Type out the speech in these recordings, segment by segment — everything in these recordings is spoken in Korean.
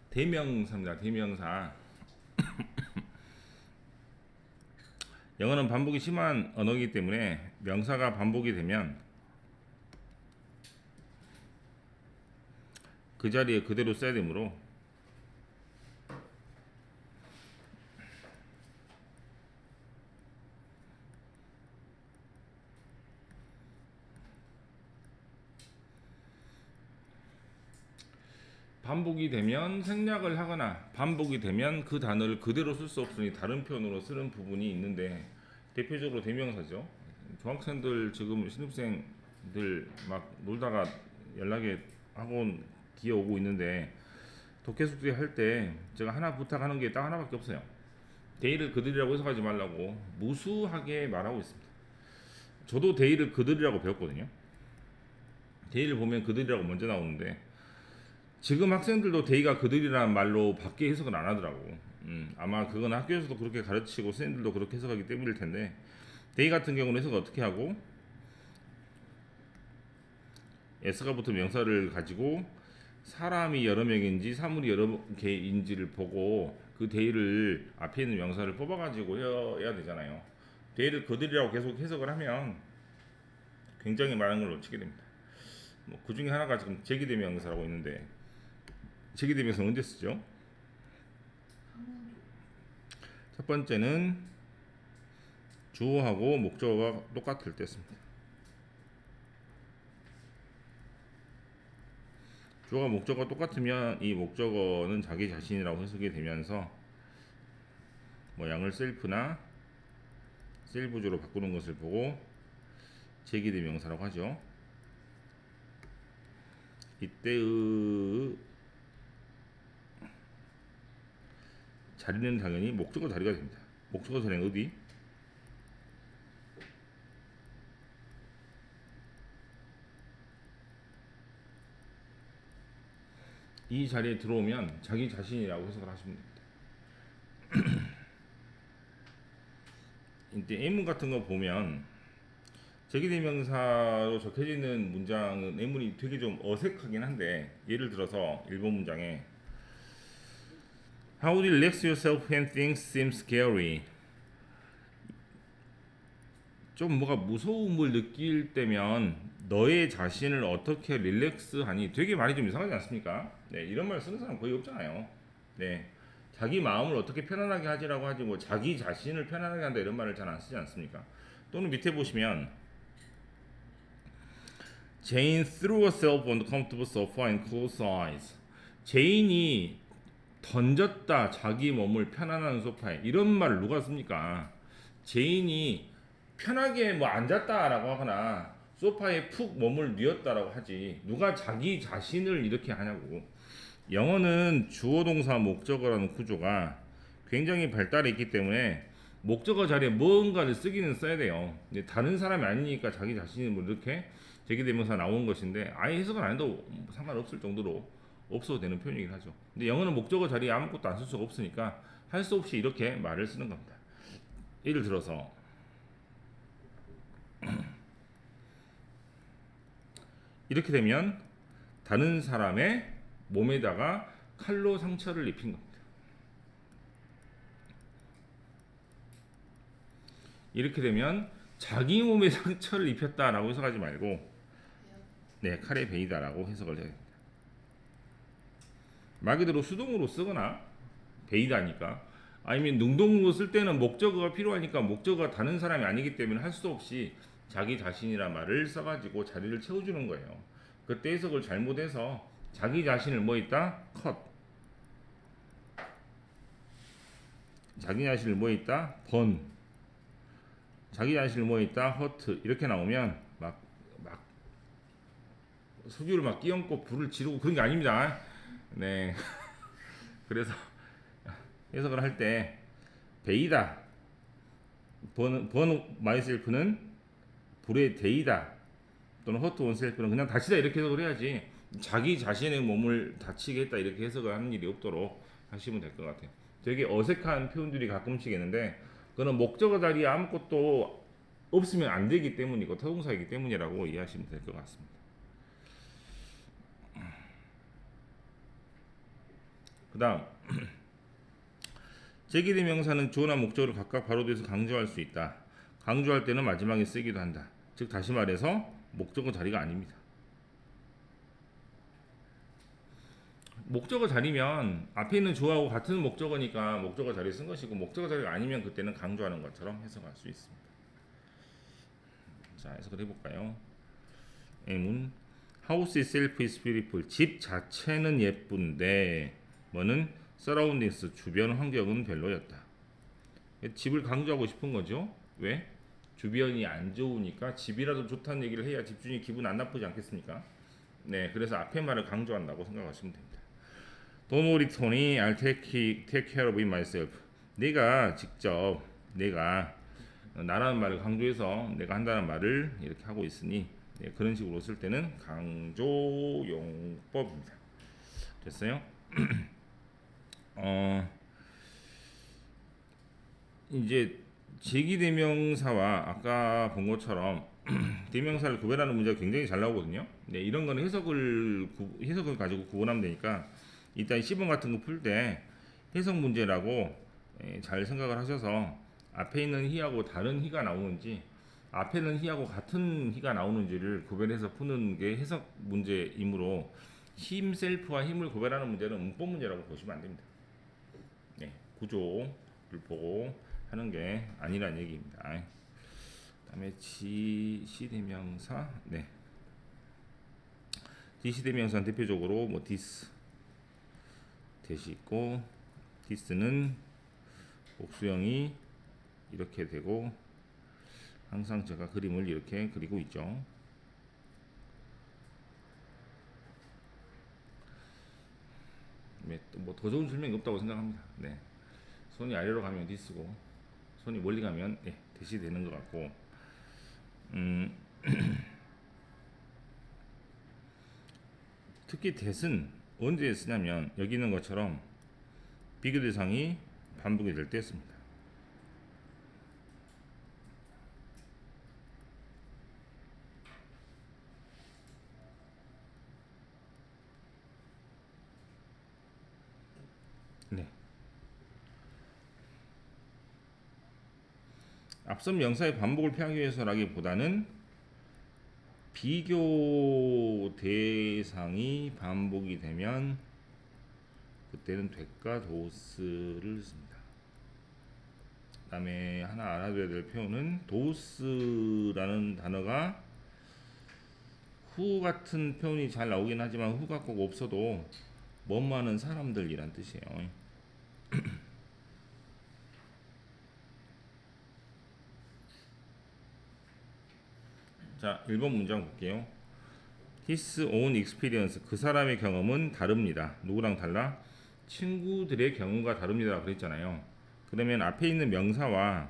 대명사입니다. 대명사. 영어는 반복이 심한 언어이기 때문에 명사가 반복이 되면 그 자리에 그대로 써야 되므로 반복이 되면 생략을 하거나 반복이 되면 그 단어를 그대로 쓸 수 없으니 다른 표현으로 쓰는 부분이 있는데 대표적으로 대명사죠. 중학생들 지금 신입생들 막 놀다가 연락에 학원 기어 오고 있는데 독해숙제 할 때 제가 하나 부탁하는 게 딱 하나밖에 없어요. 데이를 그들이라고 해석하지 말라고 무수하게 말하고 있습니다. 저도 데이를 그들이라고 배웠거든요. 데이를 보면 그들이라고 먼저 나오는데 지금 학생들도 데이가 그들이라는 말로 밖에 해석을 안 하더라고. 아마 그건 학교에서도 그렇게 가르치고 선생님들도 그렇게 해석하기 때문일 텐데 데이 같은 경우는 해석을 어떻게 하고 s가 붙은 명사를 가지고 사람이 여러 명인지 사물이 여러 개인지를 보고 그 데이를 앞에 있는 명사를 뽑아가지고 해야 되잖아요. 데이를 그들이라고 계속 해석을 하면 굉장히 많은 걸 놓치게 됩니다. 그 중에 하나가 지금 제기대명사라고 있는데 제기대명사는 언제 쓰죠? 첫 번째는 주어하고 목적어가 똑같을 때 씁니다. 주어가 목적어가 똑같으면 이 목적어는 자기 자신이라고 해석이 되면서 양을 셀프나 셀부주로 바꾸는 것을 보고 제기대명사라고 하죠. 이때의 자리는 당연히 목적어 자리가 됩니다. 목적어 자리는 어디? 이 자리에 들어오면 자기 자신이라고 해석을 하시면 됩니다. 이제 예문 같은 거 보면 제기대명사로 적혀져 있는 문장은 예문이 되게 좀 어색하긴 한데 예를 들어서 1번 문장에 How do you relax yourself when things seem scary? 좀 뭐가 무서움을 느낄 때면 너의 자신을 어떻게 릴렉스하니? 되게 말이 좀 이상하지 않습니까? 네, 이런 말 쓰는 사람 거의 없잖아요. 네, 자기 마음을 어떻게 편안하게 하지라고 하지 뭐 자기 자신을 편안하게 한다 이런 말을 잘 안 쓰지 않습니까? 또는 밑에 보시면 Jane threw herself on the comfortable sofa and closed her eyes. 제인이 던졌다 자기 몸을 편안한 소파에 이런 말을 누가 씁니까? 제인이 편하게 앉았다라고 하거나 소파에 푹 몸을 뉘었다라고 하지 누가 자기 자신을 이렇게 하냐고. 영어는 주어 동사 목적어라는 구조가 굉장히 발달해 있기 때문에 목적어 자리에 뭔가를 쓰기는 써야 돼요. 근데 다른 사람이 아니니까 자기 자신이 이렇게 제기대명사 나온 것인데 아예 해석을 안 해도 상관없을 정도로 없어도 되는 표현이긴 하죠. 근데 영어는 목적어 자리에 아무것도 안 쓸 수가 없으니까 할 수 없이 이렇게 말을 쓰는 겁니다. 예를 들어서 이렇게 되면 다른 사람의 몸에다가 칼로 상처를 입힌 겁니다. 이렇게 되면 자기 몸에 상처를 입혔다라고 해석하지 말고 네, 칼에 베이다라고 해석을 해야 됩니다. 말 그대로 수동으로 쓰거나 베이다니까 아니면 능동으로 쓸 때는 목적어가 필요하니까 목적어가 다른 사람이 아니기 때문에 할 수 없이 자기 자신이란 말을 써가지고 자리를 채워주는 거예요. 그때 해석을 잘못해서 자기 자신을 있다? 컷. 자기 자신을 있다? 번. 자기 자신을 있다? 허트. 이렇게 나오면 막 석유를 끼얹고 불을 지르고 그런 게 아닙니다. 네. 그래서 해석을 할 때 베이다 번 마이셀프는 불에 데이다 또는 허트 원셀프는 그냥 다치다 이렇게 해석을 해야지 자기 자신의 몸을 다치게 했다 이렇게 해석을 하는 일이 없도록 하시면 될 것 같아요. 되게 어색한 표현들이 가끔씩 있는데 그거는 목적어 자리에 아무것도 없으면 안 되기 때문이고 타동사이기 때문이라고 이해하시면 될 것 같습니다. 그다음 제기대명사는 주어나 목적어를 각각 바로 뒤에서 강조할 수 있다. 강조할 때는 마지막에 쓰기도 한다. 즉 다시 말해서 목적어 자리가 아닙니다. 목적어 자리면 앞에 있는 주어하고 같은 목적어니까 목적어 자리에 쓴 것이고, 목적어 자리가 아니면 그때는 강조하는 것처럼 해석할 수 있습니다. 자, 해석을 해볼까요? A문 House itself is beautiful. 집 자체는 예쁜데 뭐는 surroundings, 주변 환경은 별로였다. 집을 강조하고 싶은 거죠. 왜? 주변이 안 좋으니까 집이라도 좋다는 얘기를 해야 집주인이 기분 안 나쁘지 않겠습니까? 네, 그래서 앞에 말을 강조한다고 생각하시면 됩니다. Don't worry, Tony. I'll take care of it myself. 내가 직접 내가 나라는 말을 강조해서 내가 한다는 말을 이렇게 하고 있으니, 네, 그런 식으로 쓸 때는 강조용법입니다. 됐어요? 이제 제기대명사와 아까 본 것처럼 대명사를 구별하는 문제가 굉장히 잘 나오거든요. 네, 이런 거는 해석을 가지고 구분하면 되니까 이따 10번 같은 거 풀 때 해석 문제라고 잘 생각을 하셔서 앞에 있는 히하고 다른 히가 나오는지, 앞에는 히하고 같은 히가 나오는지를 구별해서 푸는 게 해석 문제이므로 힘셀프와 힘을 구별하는 문제는 문법 문제라고 보시면 안 됩니다. 네, 구조를 보고 하는 게 아니란 얘기입니다. 그다음에 지시대명사, 네, 지시대명사는 대표적으로 뭐 this, 대시 있고, this는 복수형이 이렇게 되고, 항상 제가 그림을 이렇게 그리고 있죠. 네, 뭐 더 좋은 설명이 없다고 생각합니다. 네, 손이 아래로 가면 this고, 손이 멀리 가면 대시 되는 것 같고, 특히 that은 언제 쓰냐면 여기 있는 것처럼 비교 대상이 반복이 될 때 씁니다. 네. 앞선 명사의 반복을 피하기 위해서라기보다는 비교 대상이 반복이 되면 그때는 that과 those를 씁니다. 그 다음에 하나 알아둬야 될 표현은 those라는 단어가 who 같은 표현이 잘 나오긴 하지만 who가 꼭 없어도 뭐뭐하는 사람들이란 뜻이에요. 자, 1번 문장 볼게요. His own experience, 그 사람의 경험은 다릅니다. 누구랑 달라? 친구들의 경험과 다릅니다. 그랬잖아요. 그러면 앞에 있는 명사와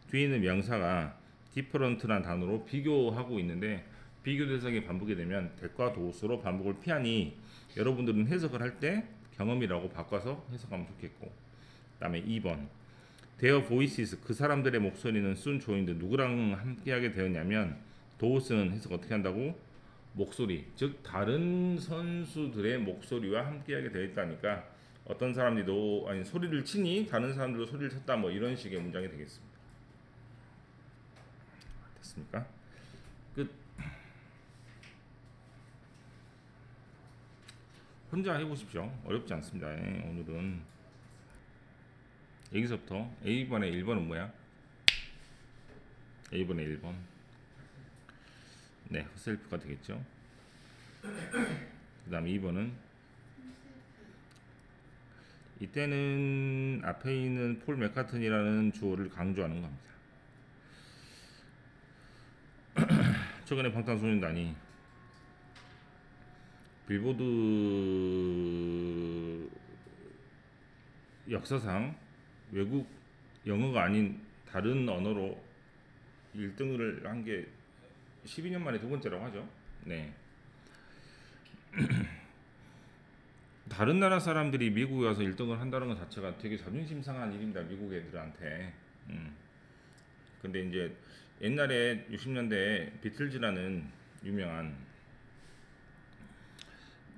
뒤에 있는 명사가 different란 단어로 비교하고 있는데, 비교 대상이 반복이 되면 that과 those로 반복을 피하니 여러분들은 해석을 할 때 경험이라고 바꿔서 해석하면 좋겠고, 그 다음에 2번 their voices, 그 사람들의 목소리는 soon joined, 누구랑 함께하게 되었냐면 those는 해석 어떻게 한다고? 목소리, 즉 다른 선수들의 목소리와 함께하게 되어 있다니까 어떤 사람들이 소리를 치니 다른 사람들도 소리를 쳤다, 뭐 이런 식의 문장이 되겠습니다. 됐습니까? 끝. 혼자 해보십시오. 어렵지 않습니다. 오늘은 여기서부터 A번의 1번은 뭐야? A번의 1번, 네, 셀프가 되겠죠. 그 다음 2번은 이때는 앞에 있는 폴 맥카튼이라는 주어를 강조하는 겁니다. 최근에 방탄소년단이 빌보드 역사상 외국 영어가 아닌 다른 언어로 1등을 한 게 12년 만에 두 번째라고 하죠. 네. 다른 나라 사람들이 미국에 와서 1등을 한다는 것 자체가 되게 자존심 상한 일입니다. 미국 애들한테. 근데 이제 옛날에 60년대에 비틀즈라는 유명한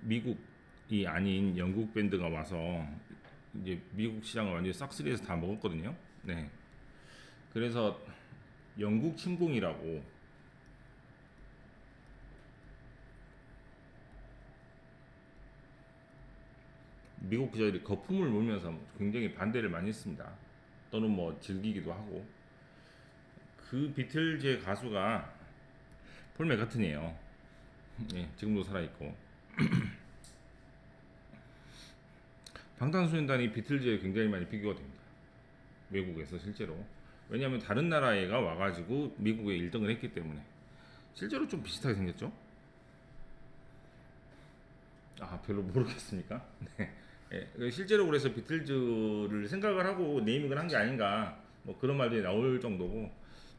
미국 아닌 영국 밴드가 와서 이제 미국 시장을 완전히 싹쓸이해서 다 먹었거든요. 네. 그래서 영국 침공이라고 미국 기자들이 거품을 몰면서 굉장히 반대를 많이 했습니다. 또는 뭐 즐기기도 하고. 그 비틀즈의 가수가 폴 맥카트니예요. 예, 지금도 살아있고. 방탄소년단이 비틀즈에 굉장히 많이 비교가 됩니다. 외국에서 실제로. 왜냐하면 다른 나라애가 와가지고 미국에 1등을 했기 때문에. 실제로 좀 비슷하게 생겼죠? 아, 별로 모르겠습니까? 네. 예, 실제로 그래서 비틀즈를 생각을 하고 네이밍을 한 게 아닌가, 뭐 그런 말들이 나올 정도고,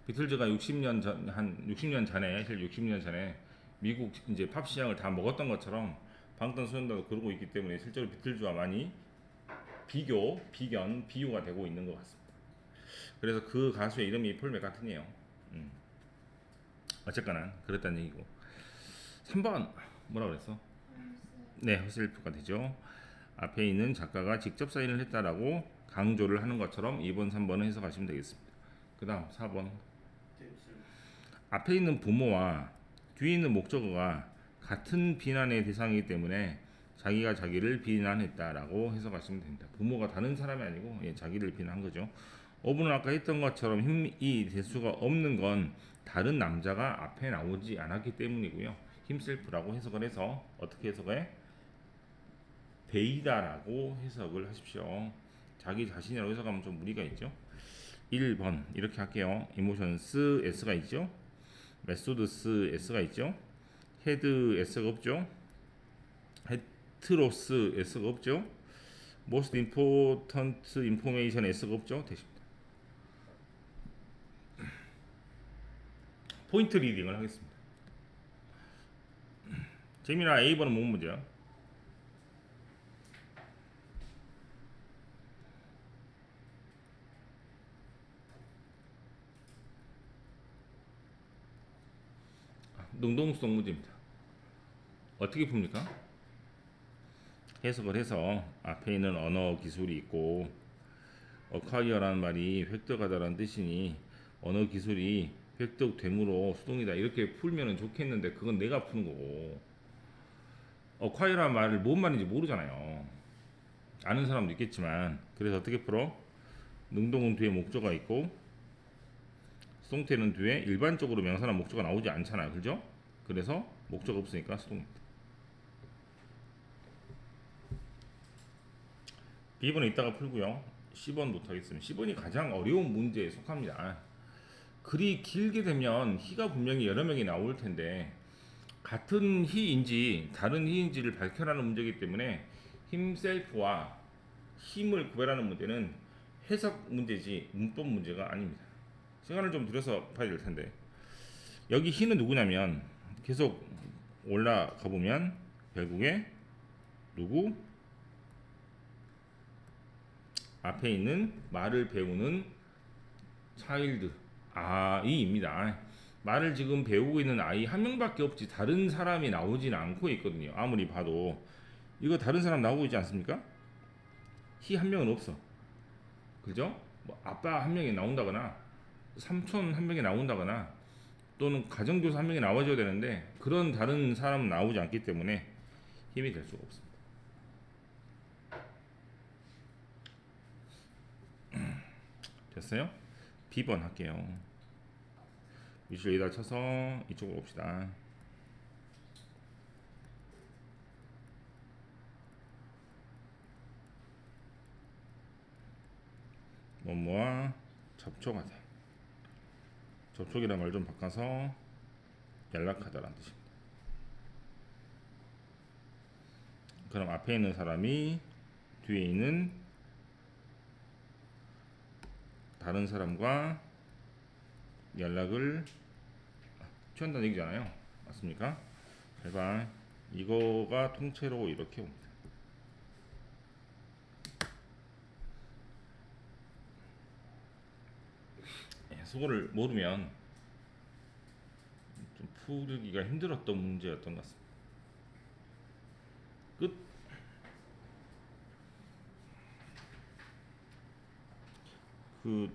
비틀즈가 60년 전, 한 60년 전에, 실 60년 전에 미국 이제 팝 시장을 다 먹었던 것처럼 방탄소년단도 그러고 있기 때문에 실제로 비틀즈와 많이 비유가 되고 있는 것 같습니다. 그래서 그 가수의 이름이 폴 맥카트니예요. 어쨌거나 그랬다는 얘기고. 3번 뭐라 그랬어? 네, 허셀프가 되죠. 앞에 있는 작가가 직접 사인을 했다라고 강조를 하는 것처럼 2번, 3번을 해석하시면 되겠습니다. 그 다음 4번. 앞에 있는 부모와 뒤에 있는 목적어가 같은 비난의 대상이기 때문에 자기가 자기를 비난했다라고 해석하시면 됩니다. 부모가 다른 사람이 아니고 자기를 비난한 거죠. 5번은 아까 했던 것처럼 힘이 대수가 없는 건 다른 남자가 앞에 나오지 않았기 때문이고요. 힘셀프라고 해석을 해서 어떻게 해석해? 베이다라고 해석을 하십시오. 자기 자신이라고 해석하면 좀 무리가 있죠. 1번 이렇게 할게요. 이모션스 S가 있죠. 메소드스 S가 있죠. 헤드 S가 없죠. 헤트로스 S가 없죠. most important information S가 없죠. 되십니다. 포인트 리딩을 하겠습니다. 재민아, A번은 뭔 문제야? 능동수동 문제입니다. 어떻게 풉니까? 해석을 해서 앞에 있는 언어 기술이 있고 acquire라는 말이 획득하다라는 뜻이니 언어 기술이 획득됨으로 수동이다 이렇게 풀면 좋겠는데 그건 내가 푸는 거고, acquire라는 말을 뭔 말인지 모르잖아요. 아는 사람도 있겠지만. 그래서 어떻게 풀어? 능동은 뒤에 목적어가 있고 수동태는 뒤에 일반적으로 명사나 목적어가 나오지 않잖아요. 그죠? 그래서 목적어 없으니까 수동입니다. B번은 이따가 풀고요. C번부터 하겠습니다. C번이 가장 어려운 문제에 속합니다. 글이 길게 되면 he가 분명히 여러 명이 나올 텐데 같은 he인지 다른 he인지를 밝혀라는 문제이기 때문에 himself와 힘을 구별하는 문제는 해석 문제지 문법 문제가 아닙니다. 시간을 좀 들여서 봐야 될 텐데, 여기 he는 누구냐면 계속 올라가 보면 결국에 누구? 앞에 있는 말을 배우는 차일드 아이입니다. 말을 지금 배우고 있는 아이 한 명밖에 없지 다른 사람이 나오지는 않고 있거든요. 아무리 봐도 이거 다른 사람 나오고 있지 않습니까? 히 한 명은 없어. 그죠? 뭐 아빠 한 명이 나온다거나 삼촌 한 명이 나온다거나 또는 가정교사 한 명이 나와줘야 되는데 그런 다른 사람은 나오지 않기 때문에 힘이 될 수가 없습니다. 됐어요? B번 할게요. 위치를 여기다 쳐서 이쪽으로 옵시다. 뭐뭐와 접촉하다. 접촉이란 말 좀 바꿔서 연락하다라는 뜻입니다. 그럼 앞에 있는 사람이 뒤에 있는 다른 사람과 연락을 취한다는 얘기잖아요. 맞습니까? 잘 봐. 이거가 통째로 이렇게 옵니다. 수고를 모르면 좀 풀기가 힘들었던 문제였던 것 같습니다. 끝. 그